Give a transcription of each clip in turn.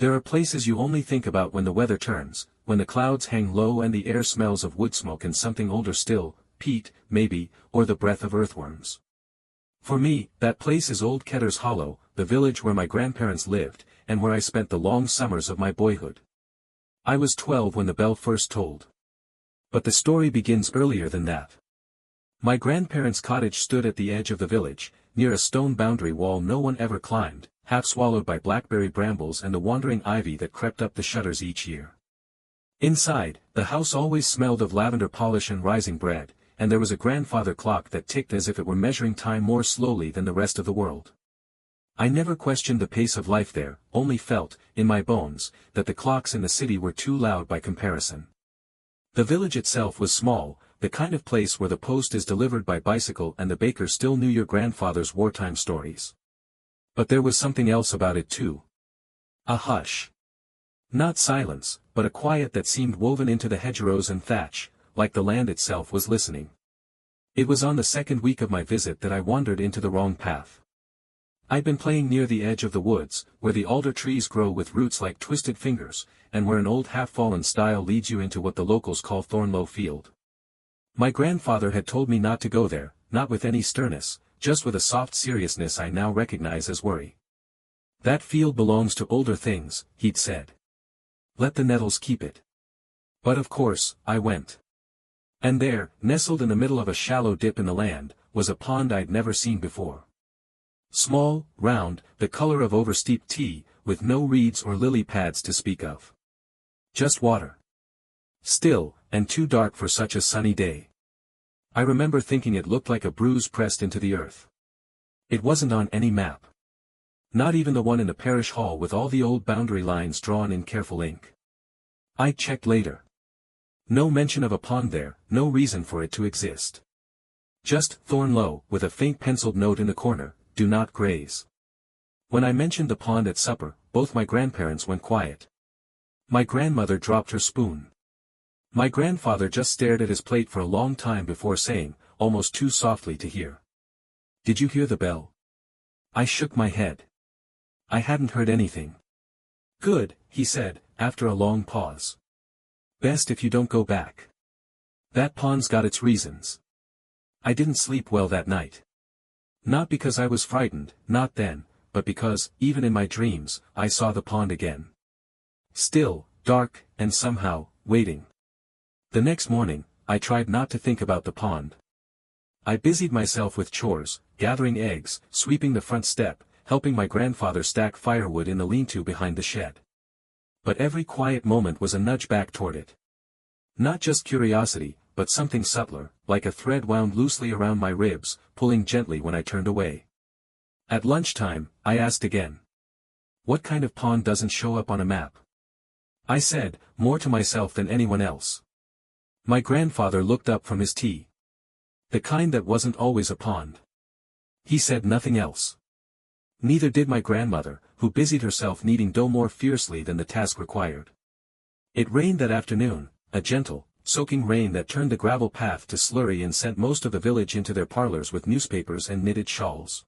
There are places you only think about when the weather turns, when the clouds hang low and the air smells of wood smoke and something older still, peat, maybe, or the breath of earthworms. For me, that place is Old Ketter's Hollow, the village where my grandparents lived, and where I spent the long summers of my boyhood. I was 12 when the bell first tolled. But the story begins earlier than that. My grandparents' cottage stood at the edge of the village, near a stone boundary wall no one ever climbed, half swallowed by blackberry brambles and the wandering ivy that crept up the shutters each year. Inside, the house always smelled of lavender polish and rising bread, and there was a grandfather clock that ticked as if it were measuring time more slowly than the rest of the world. I never questioned the pace of life there, only felt, in my bones, that the clocks in the city were too loud by comparison. The village itself was small, the kind of place where the post is delivered by bicycle and the baker still knew your grandfather's wartime stories. But there was something else about it too. A hush. Not silence, but a quiet that seemed woven into the hedgerows and thatch, like the land itself was listening. It was on the second week of my visit that I wandered into the wrong path. I'd been playing near the edge of the woods, where the alder trees grow with roots like twisted fingers, and where an old half-fallen stile leads you into what the locals call Thornlow Field. My grandfather had told me not to go there, not with any sternness, just with a soft seriousness I now recognize as worry. That field belongs to older things, he'd said. Let the nettles keep it. But of course, I went. And there, nestled in the middle of a shallow dip in the land, was a pond I'd never seen before. Small, round, the color of oversteeped tea, with no reeds or lily pads to speak of. Just water. Still, and too dark for such a sunny day. I remember thinking it looked like a bruise pressed into the earth. It wasn't on any map. Not even the one in the parish hall with all the old boundary lines drawn in careful ink. I checked later. No mention of a pond there, no reason for it to exist. Just Thornlow, with a faint penciled note in the corner, do not graze. When I mentioned the pond at supper, both my grandparents went quiet. My grandmother dropped her spoon. My grandfather just stared at his plate for a long time before saying, almost too softly to hear. Did you hear the bell? I shook my head. I hadn't heard anything. Good, he said, after a long pause. Best if you don't go back. That pond's got its reasons. I didn't sleep well that night. Not because I was frightened, not then, but because, even in my dreams, I saw the pond again. Still, dark, and somehow, waiting. The next morning, I tried not to think about the pond. I busied myself with chores, gathering eggs, sweeping the front step, helping my grandfather stack firewood in the lean-to behind the shed. But every quiet moment was a nudge back toward it. Not just curiosity, but something subtler, like a thread wound loosely around my ribs, pulling gently when I turned away. At lunchtime, I asked again. What kind of pond doesn't show up on a map? I said, more to myself than anyone else. My grandfather looked up from his tea. The kind that wasn't always a pond. He said nothing else. Neither did my grandmother, who busied herself kneading dough more fiercely than the task required. It rained that afternoon, a gentle, soaking rain that turned the gravel path to slurry and sent most of the village into their parlors with newspapers and knitted shawls.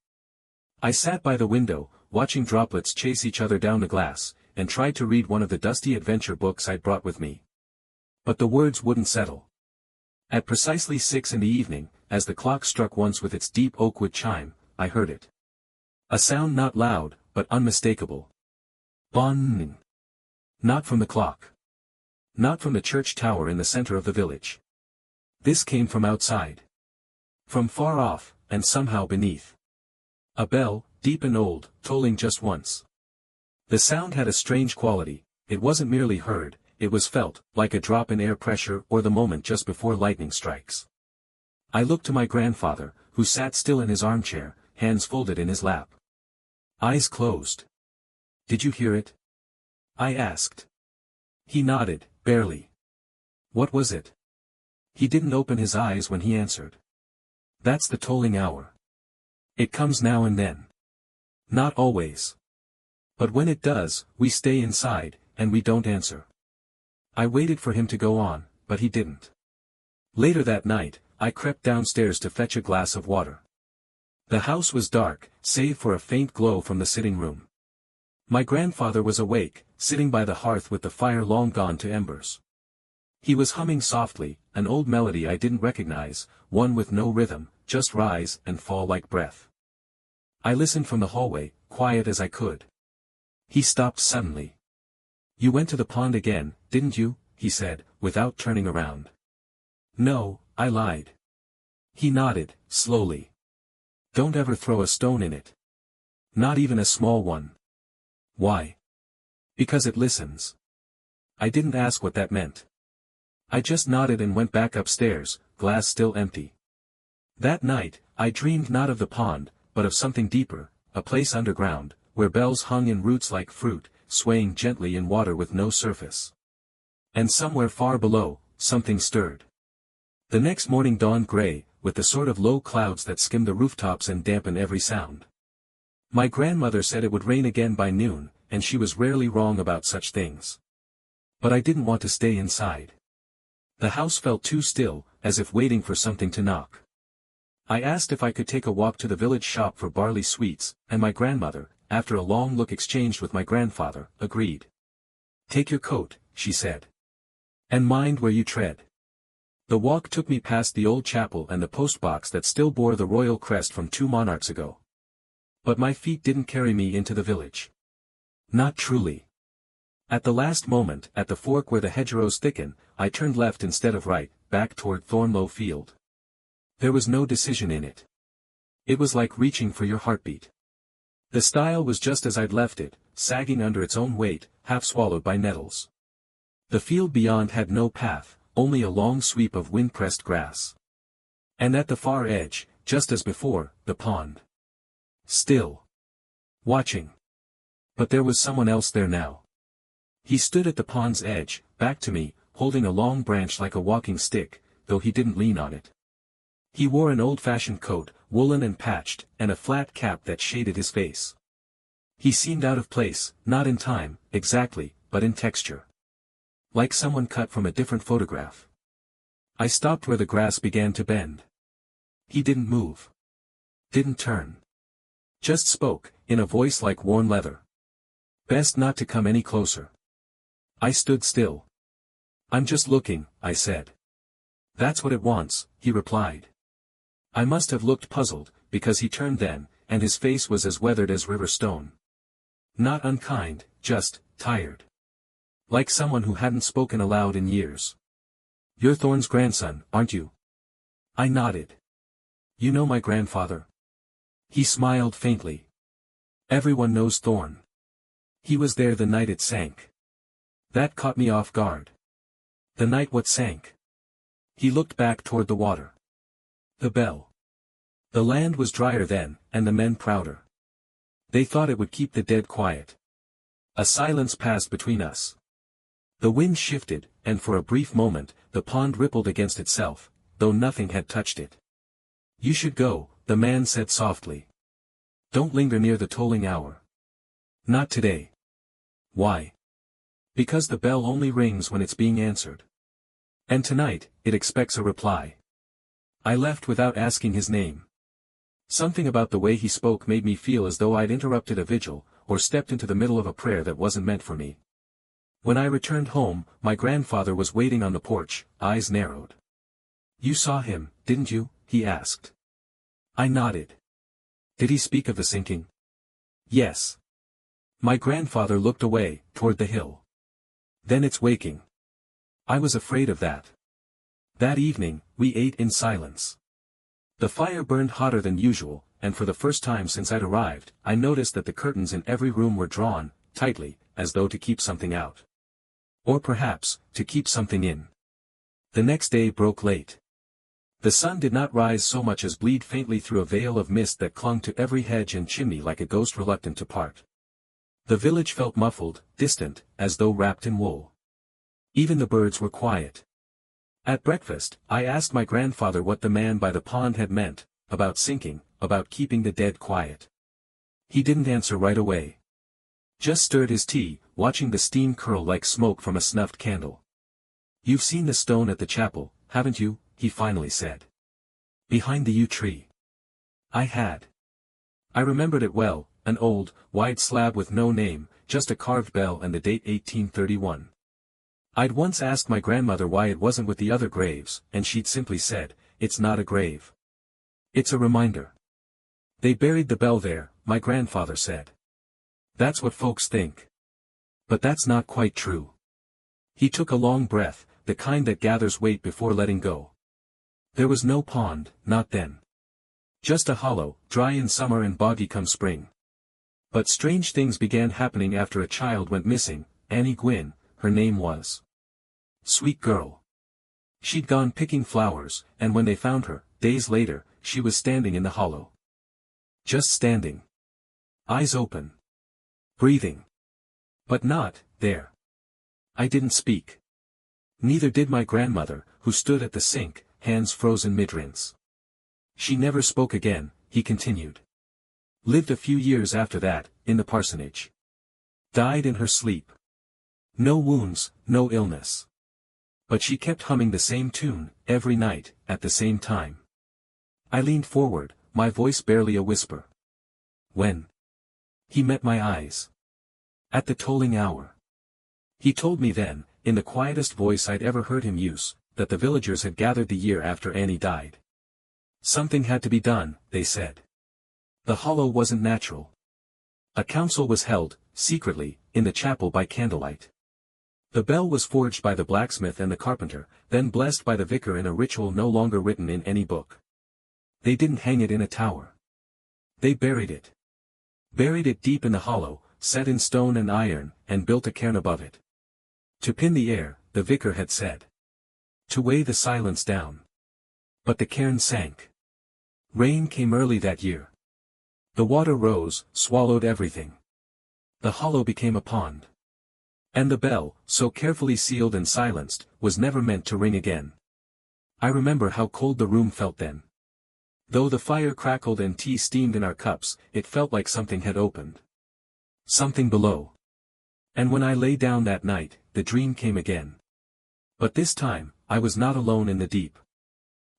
I sat by the window, watching droplets chase each other down the glass, and tried to read one of the dusty adventure books I'd brought with me. But the words wouldn't settle. At precisely 6 in the evening, as the clock struck once with its deep oakwood chime, I heard it. A sound not loud, but unmistakable. Bonning. Not from the clock. Not from the church tower in the center of the village. This came from outside. From far off, and somehow beneath. A bell, deep and old, tolling just once. The sound had a strange quality. It wasn't merely heard, it was felt, like a drop in air pressure or the moment just before lightning strikes. I looked to my grandfather, who sat still in his armchair, hands folded in his lap. Eyes closed. Did you hear it? I asked. He nodded, barely. What was it? He didn't open his eyes when he answered. That's the tolling hour. It comes now and then. Not always. But when it does, we stay inside, and we don't answer. I waited for him to go on, but he didn't. Later that night, I crept downstairs to fetch a glass of water. The house was dark, save for a faint glow from the sitting room. My grandfather was awake, sitting by the hearth with the fire long gone to embers. He was humming softly, an old melody I didn't recognize, one with no rhythm, just rise and fall like breath. I listened from the hallway, quiet as I could. He stopped suddenly. "You went to the pond again, didn't you?" he said, without turning around. "No," I lied. He nodded, slowly. "Don't ever throw a stone in it. Not even a small one." "Why?" "Because it listens." I didn't ask what that meant. I just nodded and went back upstairs, glass still empty. That night, I dreamed not of the pond, but of something deeper, a place underground, where bells hung in roots like fruit, swaying gently in water with no surface. And somewhere far below, something stirred. The next morning dawned gray, with the sort of low clouds that skim the rooftops and dampen every sound. My grandmother said it would rain again by noon, and she was rarely wrong about such things. But I didn't want to stay inside. The house felt too still, as if waiting for something to knock. I asked if I could take a walk to the village shop for barley sweets, and my grandmother, after a long look exchanged with my grandfather, agreed. "Take your coat," she said. "And mind where you tread." The walk took me past the old chapel and the postbox that still bore the royal crest from 2 monarchs ago. But my feet didn't carry me into the village. Not truly. At the last moment, at the fork where the hedgerows thicken, I turned left instead of right, back toward Thornlow Field. There was no decision in it. It was like reaching for your heartbeat. The stile was just as I'd left it, sagging under its own weight, half swallowed by nettles. The field beyond had no path, only a long sweep of wind-pressed grass. And at the far edge, just as before, the pond. Still. Watching. But there was someone else there now. He stood at the pond's edge, back to me, holding a long branch like a walking stick, though he didn't lean on it. He wore an old-fashioned coat, woolen and patched, and a flat cap that shaded his face. He seemed out of place, not in time, exactly, but in texture. Like someone cut from a different photograph. I stopped where the grass began to bend. He didn't move. Didn't turn. Just spoke, in a voice like worn leather. "Best not to come any closer." I stood still. "I'm just looking," I said. "That's what it wants," he replied. I must have looked puzzled, because he turned then, and his face was as weathered as river stone. Not unkind, just tired. Like someone who hadn't spoken aloud in years. "You're Thorne's grandson, aren't you?" I nodded. "You know my grandfather?" He smiled faintly. "Everyone knows Thorne. He was there the night it sank." That caught me off guard. "The night what sank?" He looked back toward the water. "The bell." The land was drier then, and the men prouder. They thought it would keep the dead quiet. A silence passed between us. The wind shifted, and for a brief moment, the pond rippled against itself, though nothing had touched it. "You should go," the man said softly. "Don't linger near the tolling hour." "Not today." "Why?" "Because the bell only rings when it's being answered. And tonight, it expects a reply." I left without asking his name. Something about the way he spoke made me feel as though I'd interrupted a vigil, or stepped into the middle of a prayer that wasn't meant for me. When I returned home, my grandfather was waiting on the porch, eyes narrowed. "You saw him, didn't you?" he asked. I nodded. "Did he speak of the sinking?" "Yes." My grandfather looked away, toward the hill. "Then it's waking." I was afraid of that. That evening, we ate in silence. The fire burned hotter than usual, and for the first time since I'd arrived, I noticed that the curtains in every room were drawn, tightly, as though to keep something out. Or perhaps, to keep something in. The next day broke late. The sun did not rise so much as bleed faintly through a veil of mist that clung to every hedge and chimney like a ghost reluctant to part. The village felt muffled, distant, as though wrapped in wool. Even the birds were quiet. At breakfast, I asked my grandfather what the man by the pond had meant, about sinking, about keeping the dead quiet. He didn't answer right away. Just stirred his tea, watching the steam curl like smoke from a snuffed candle. "You've seen the stone at the chapel, haven't you?" he finally said. "Behind the yew tree." I had. I remembered it well, an old, wide slab with no name, just a carved bell and the date 1831. I'd once asked my grandmother why it wasn't with the other graves, and she'd simply said, "It's not a grave. It's a reminder." They buried the bell there, my grandfather said. That's what folks think. But that's not quite true. He took a long breath, the kind that gathers weight before letting go. There was no pond, not then. Just a hollow, dry in summer and boggy come spring. But strange things began happening after a child went missing, Annie Gwynn, her name was. Sweet girl. She'd gone picking flowers, and when they found her, days later, she was standing in the hollow. Just standing. Eyes open. Breathing. But not, there. I didn't speak. Neither did my grandmother, who stood at the sink, hands frozen mid-rinse. She never spoke again, he continued. Lived a few years after that, in the parsonage. Died in her sleep. No wounds, no illness. But she kept humming the same tune, every night, at the same time. I leaned forward, my voice barely a whisper. When? He met my eyes. At the tolling hour. He told me then, in the quietest voice I'd ever heard him use, that the villagers had gathered the year after Annie died. Something had to be done, they said. The hollow wasn't natural. A council was held, secretly, in the chapel by candlelight. The bell was forged by the blacksmith and the carpenter, then blessed by the vicar in a ritual no longer written in any book. They didn't hang it in a tower. They buried it. Buried it deep in the hollow, set in stone and iron, and built a cairn above it. To pin the air, the vicar had said. To weigh the silence down. But the cairn sank. Rain came early that year. The water rose, swallowed everything. The hollow became a pond. And the bell, so carefully sealed and silenced, was never meant to ring again. I remember how cold the room felt then. Though the fire crackled and tea steamed in our cups, it felt like something had opened. Something below. And when I lay down that night, the dream came again. But this time, I was not alone in the deep.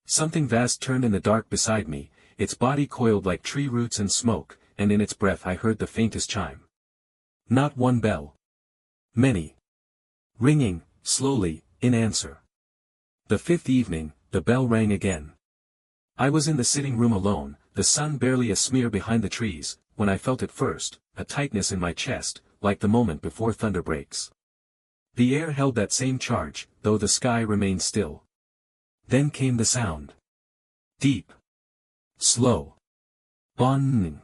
Something vast turned in the dark beside me, its body coiled like tree roots and smoke, and in its breath I heard the faintest chime. Not one bell. Many. Ringing, slowly, in answer. The fifth evening, the bell rang again. I was in the sitting room alone, the sun barely a smear behind the trees, when I felt at first, a tightness in my chest, like the moment before thunder breaks. The air held that same charge, though the sky remained still. Then came the sound. Deep. Slow. Boning.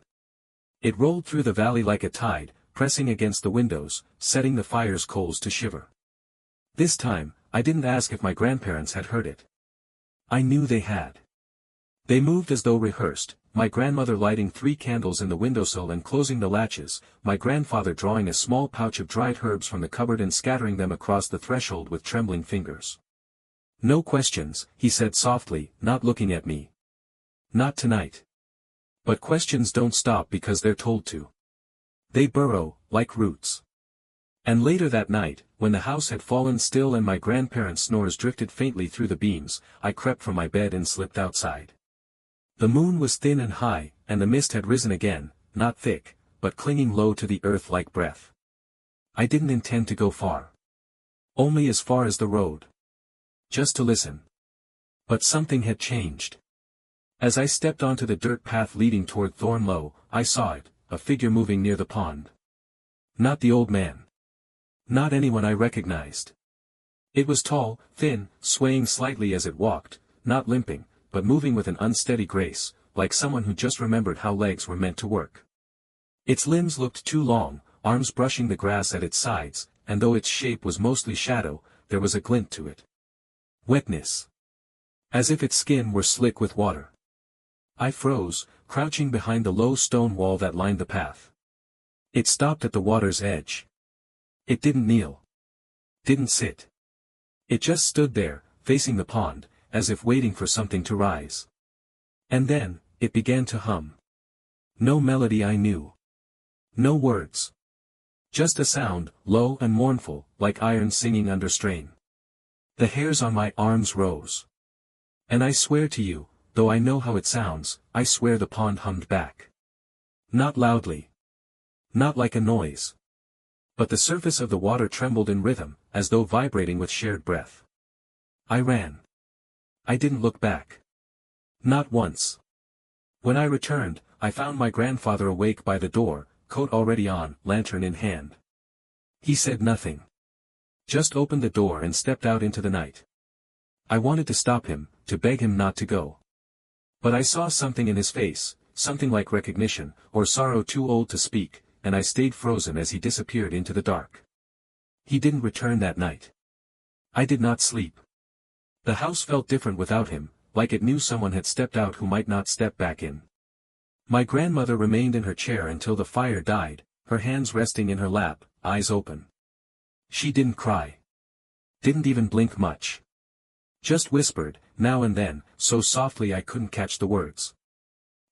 It rolled through the valley like a tide, pressing against the windows, setting the fire's coals to shiver. This time, I didn't ask if my grandparents had heard it. I knew they had. They moved as though rehearsed, my grandmother lighting 3 candles in the windowsill and closing the latches, my grandfather drawing a small pouch of dried herbs from the cupboard and scattering them across the threshold with trembling fingers. No questions, he said softly, not looking at me. Not tonight. But questions don't stop because they're told to. They burrow, like roots. And later that night, when the house had fallen still and my grandparents' snores drifted faintly through the beams, I crept from my bed and slipped outside. The moon was thin and high, and the mist had risen again, not thick, but clinging low to the earth like breath. I didn't intend to go far. Only as far as the road. Just to listen. But something had changed. As I stepped onto the dirt path leading toward Thornlow, I saw it, a figure moving near the pond. Not the old man. Not anyone I recognized. It was tall, thin, swaying slightly as it walked, not limping, but moving with an unsteady grace, like someone who just remembered how legs were meant to work. Its limbs looked too long, arms brushing the grass at its sides, and though its shape was mostly shadow, there was a glint to it. Wetness. As if its skin were slick with water. I froze, crouching behind the low stone wall that lined the path. It stopped at the water's edge. It didn't kneel. Didn't sit. It just stood there, facing the pond, as if waiting for something to rise. And then, it began to hum. No melody I knew. No words. Just a sound, low and mournful, like iron singing under strain. The hairs on my arms rose. And I swear to you, though I know how it sounds, I swear the pond hummed back. Not loudly. Not like a noise. But the surface of the water trembled in rhythm, as though vibrating with shared breath. I ran. I didn't look back. Not once. When I returned, I found my grandfather awake by the door, coat already on, lantern in hand. He said nothing. Just opened the door and stepped out into the night. I wanted to stop him, to beg him not to go. But I saw something in his face, something like recognition, or sorrow too old to speak, and I stayed frozen as he disappeared into the dark. He didn't return that night. I did not sleep. The house felt different without him, like it knew someone had stepped out who might not step back in. My grandmother remained in her chair until the fire died, her hands resting in her lap, eyes open. She didn't cry. Didn't even blink much. Just whispered, now and then, so softly I couldn't catch the words.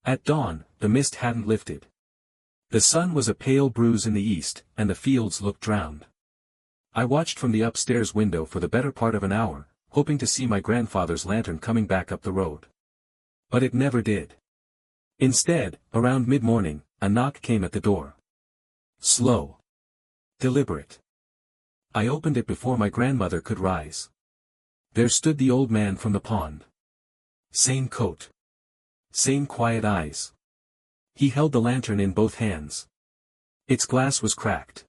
At dawn, the mist hadn't lifted. The sun was a pale bruise in the east, and the fields looked drowned. I watched from the upstairs window for the better part of an hour, hoping to see my grandfather's lantern coming back up the road. But it never did. Instead, around mid-morning, a knock came at the door. Slow. Deliberate. I opened it before my grandmother could rise. There stood the old man from the pond. Same coat. Same quiet eyes. He held the lantern in both hands. Its glass was cracked.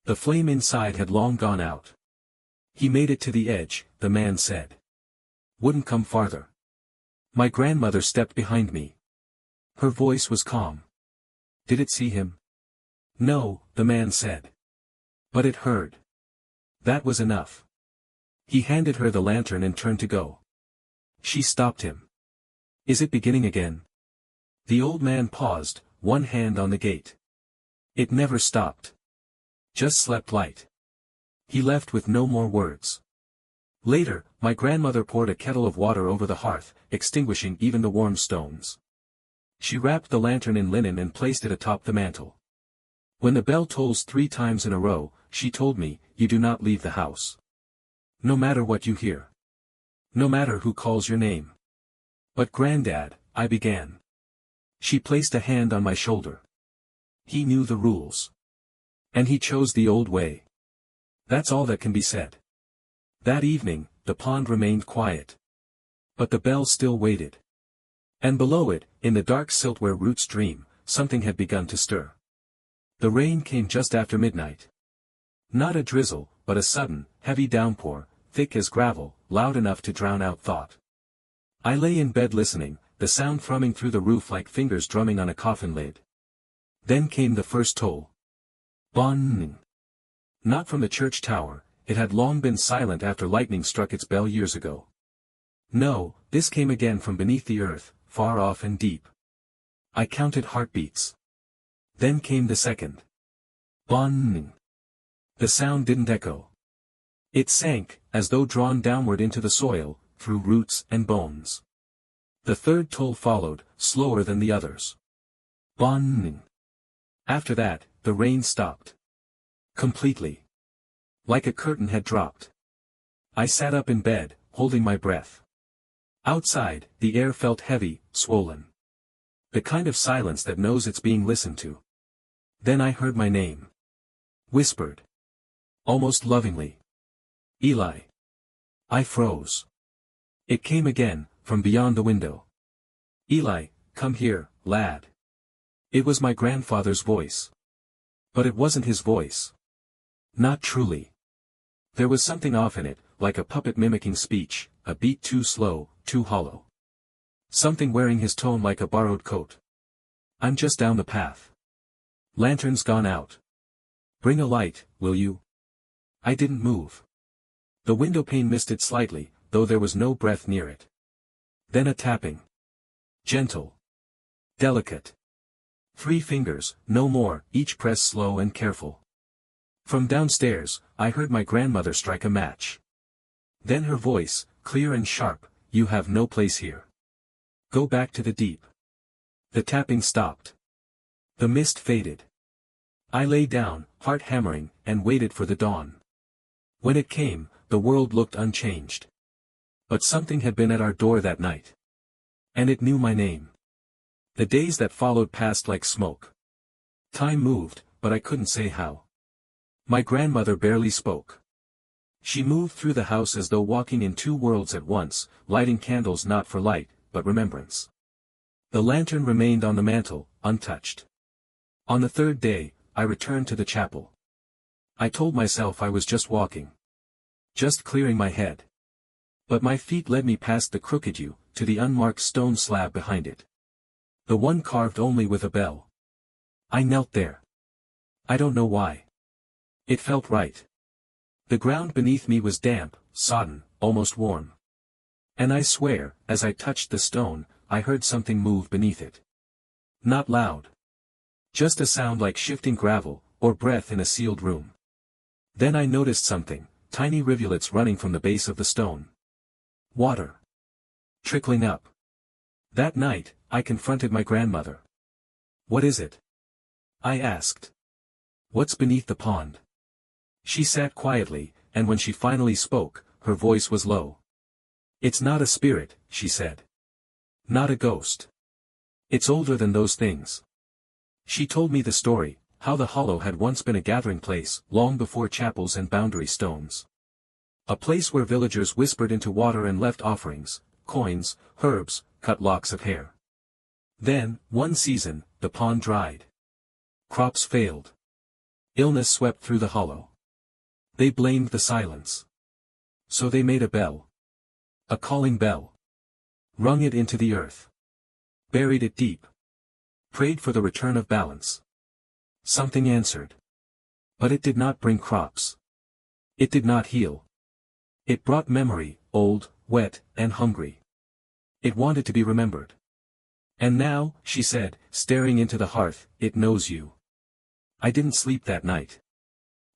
The flame inside had long gone out. He made it to the edge, the man said. Wouldn't come farther. My grandmother stepped behind me. Her voice was calm. Did it see him? No, the man said. But it heard. That was enough. He handed her the lantern and turned to go. She stopped him. Is it beginning again? The old man paused, one hand on the gate. It never stopped. Just slept light. He left with no more words. Later, my grandmother poured a kettle of water over the hearth, extinguishing even the warm stones. She wrapped the lantern in linen and placed it atop the mantel. When the bell tolls 3 times in a row, she told me, you do not leave the house. No matter what you hear. No matter who calls your name. But Granddad, I began. She placed a hand on my shoulder. He knew the rules. And he chose the old way. That's all that can be said. That evening, the pond remained quiet. But the bell still waited. And below it, in the dark silt where roots dream, something had begun to stir. The rain came just after midnight. Not a drizzle, but a sudden, heavy downpour, thick as gravel, loud enough to drown out thought. I lay in bed listening, the sound thrumming through the roof like fingers drumming on a coffin lid. Then came the first toll. Bon. Not from the church tower, it had long been silent after lightning struck its bell years ago. No, this came again from beneath the earth, far off and deep. I counted heartbeats. Then came the second. Bon. The sound didn't echo. It sank, as though drawn downward into the soil, through roots and bones. The third toll followed, slower than the others. Bon. After that, the rain stopped. Completely. Like a curtain had dropped. I sat up in bed, holding my breath. Outside, the air felt heavy, swollen. The kind of silence that knows it's being listened to. Then I heard my name. Whispered. Almost lovingly. Eli. I froze. It came again, from beyond the window. Eli, come here, lad. It was my grandfather's voice. But it wasn't his voice. Not truly. There was something off in it, like a puppet mimicking speech, a beat too slow, too hollow. Something wearing his tone like a borrowed coat. I'm just down the path. Lantern's gone out. Bring a light, will you? I didn't move. The window pane misted slightly, though there was no breath near it. Then a tapping. Gentle. Delicate. 3 fingers, no more, each pressed slow and careful. From downstairs, I heard my grandmother strike a match. Then her voice, clear and sharp, you have no place here. Go back to the deep. The tapping stopped. The mist faded. I lay down, heart hammering, and waited for the dawn. When it came, the world looked unchanged. But something had been at our door that night. And it knew my name. The days that followed passed like smoke. Time moved, but I couldn't say how. My grandmother barely spoke. She moved through the house as though walking in two worlds at once, lighting candles not for light, but remembrance. The lantern remained on the mantel, untouched. On the third day, I returned to the chapel. I told myself I was just walking. Just clearing my head. But my feet led me past the crooked yew, to the unmarked stone slab behind it. The one carved only with a bell. I knelt there. I don't know why. It felt right. The ground beneath me was damp, sodden, almost warm. And I swear, as I touched the stone, I heard something move beneath it. Not loud. Just a sound like shifting gravel, or breath in a sealed room. Then I noticed something, tiny rivulets running from the base of the stone. Water. Trickling up. That night, I confronted my grandmother. "What is it?" I asked. "What's beneath the pond?" She sat quietly, and when she finally spoke, her voice was low. "It's not a spirit," she said. "Not a ghost. It's older than those things." She told me the story, how the hollow had once been a gathering place, long before chapels and boundary stones. A place where villagers whispered into water and left offerings, coins, herbs, cut locks of hair. Then, one season, the pond dried. Crops failed. Illness swept through the hollow. They blamed the silence. So they made a bell. A calling bell. Rung it into the earth. Buried it deep. Prayed for the return of balance. Something answered. But it did not bring crops. It did not heal. It brought memory, old, wet, and hungry. It wanted to be remembered. "And now," she said, staring into the hearth, "it knows you." I didn't sleep that night.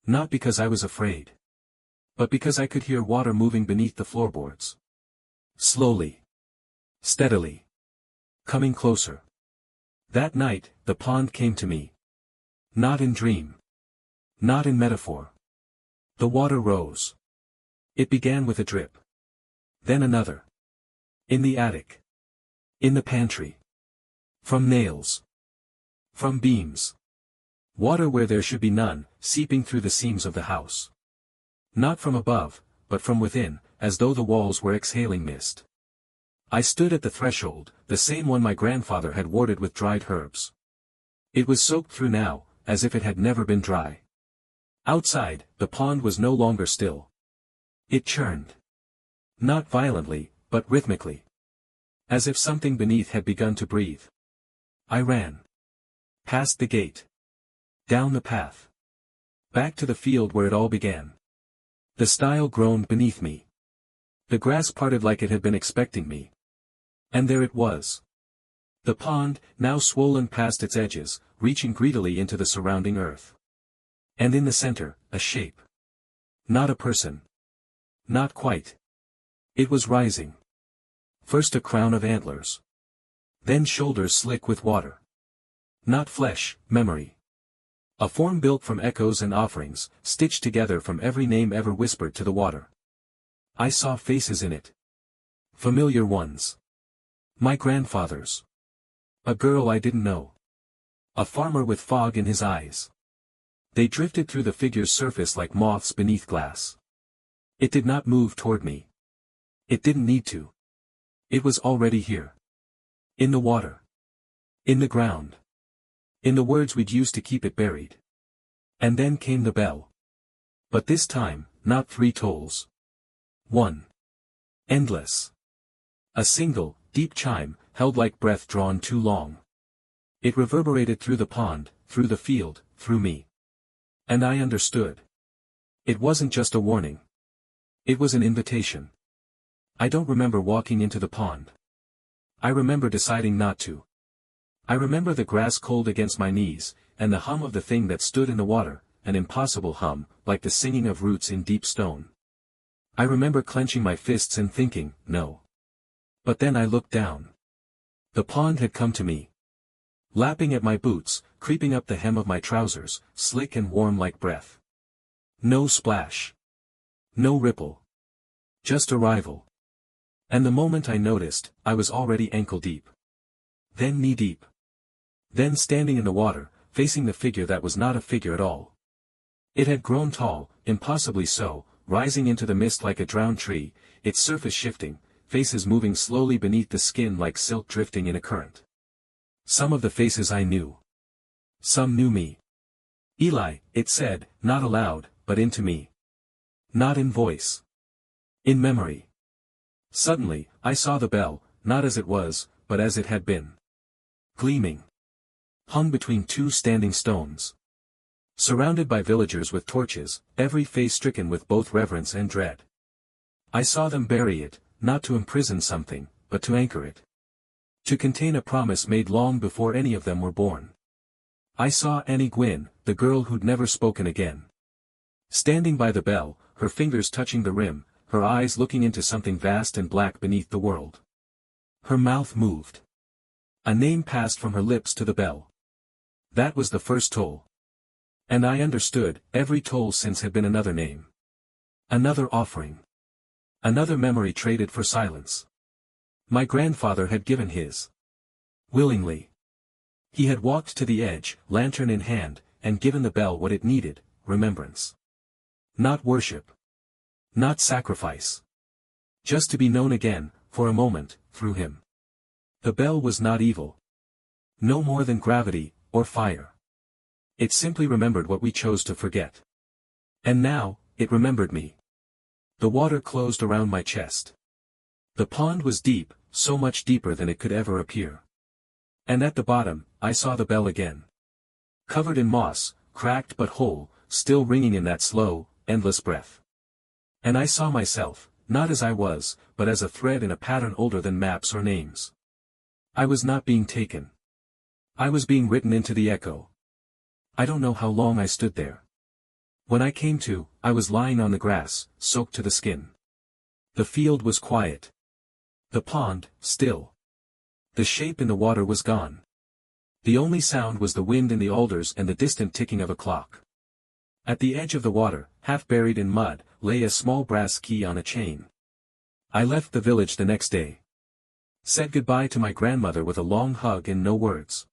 Not because I was afraid. But because I could hear water moving beneath the floorboards. Slowly. Steadily. Coming closer. That night, the pond came to me. Not in dream. Not in metaphor. The water rose. It began with a drip. Then another. In the attic. In the pantry. From nails. From beams. Water where there should be none, seeping through the seams of the house. Not from above, but from within, as though the walls were exhaling mist. I stood at the threshold, the same one my grandfather had warded with dried herbs. It was soaked through now, as if it had never been dry. Outside, the pond was no longer still. It churned. Not violently, but rhythmically. As if something beneath had begun to breathe. I ran. Past the gate. Down the path. Back to the field where it all began. The stile groaned beneath me. The grass parted like it had been expecting me. And there it was. The pond, now swollen past its edges, reaching greedily into the surrounding earth. And in the center, a shape. Not a person. Not quite. It was rising. First a crown of antlers. Then shoulders slick with water. Not flesh, memory. A form built from echoes and offerings, stitched together from every name ever whispered to the water. I saw faces in it. Familiar ones. My grandfather's. A girl I didn't know. A farmer with fog in his eyes. They drifted through the figure's surface like moths beneath glass. It did not move toward me. It didn't need to. It was already here. In the water. In the ground. In the words we'd used to keep it buried. And then came the bell. But this time, not 3 tolls. 1. Endless. A single, deep chime, held like breath drawn too long. It reverberated through the pond, through the field, through me. And I understood. It wasn't just a warning. It was an invitation. I don't remember walking into the pond. I remember deciding not to. I remember the grass cold against my knees, and the hum of the thing that stood in the water, an impossible hum, like the singing of roots in deep stone. I remember clenching my fists and thinking, no. But then I looked down. The pond had come to me. Lapping at my boots, creeping up the hem of my trousers, slick and warm like breath. No splash. No ripple. Just arrival. And the moment I noticed, I was already ankle deep. Then knee deep. Then standing in the water, facing the figure that was not a figure at all. It had grown tall, impossibly so, rising into the mist like a drowned tree, its surface shifting, faces moving slowly beneath the skin like silk drifting in a current. Some of the faces I knew. Some knew me. Eli, it said, not aloud, but into me. Not in voice. In memory. Suddenly, I saw the bell, not as it was, but as it had been. Gleaming. Hung between two standing stones. Surrounded by villagers with torches, every face stricken with both reverence and dread. I saw them bury it, not to imprison something, but to anchor it. To contain a promise made long before any of them were born. I saw Annie Gwynn, the girl who'd never spoken again. Standing by the bell, her fingers touching the rim, her eyes looking into something vast and black beneath the world. Her mouth moved. A name passed from her lips to the bell. That was the first toll. And I understood, every toll since had been another name. Another offering. Another memory traded for silence. My grandfather had given his. Willingly. He had walked to the edge, lantern in hand, and given the bell what it needed, remembrance. Not worship. Not sacrifice. Just to be known again, for a moment, through him. The bell was not evil. No more than gravity, or fire. It simply remembered what we chose to forget. And now, it remembered me. The water closed around my chest. The pond was deep, so much deeper than it could ever appear. And at the bottom, I saw the bell again. Covered in moss, cracked but whole, still ringing in that slow, endless breath. And I saw myself, not as I was, but as a thread in a pattern older than maps or names. I was not being taken. I was being written into the echo. I don't know how long I stood there. When I came to, I was lying on the grass, soaked to the skin. The field was quiet. The pond, still. The shape in the water was gone. The only sound was the wind in the alders and the distant ticking of a clock. At the edge of the water, half buried in mud, lay a small brass key on a chain. I left the village the next day. Said goodbye to my grandmother with a long hug and no words.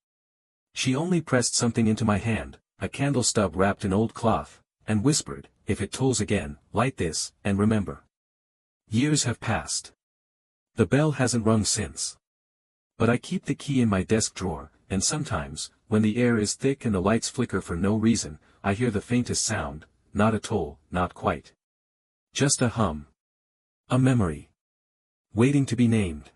She only pressed something into my hand, a candle stub wrapped in old cloth, and whispered, if it tolls again, light this, and remember. Years have passed. The bell hasn't rung since. But I keep the key in my desk drawer, and sometimes, when the air is thick and the lights flicker for no reason, I hear the faintest sound, not a toll, not quite. Just a hum. A memory. Waiting to be named.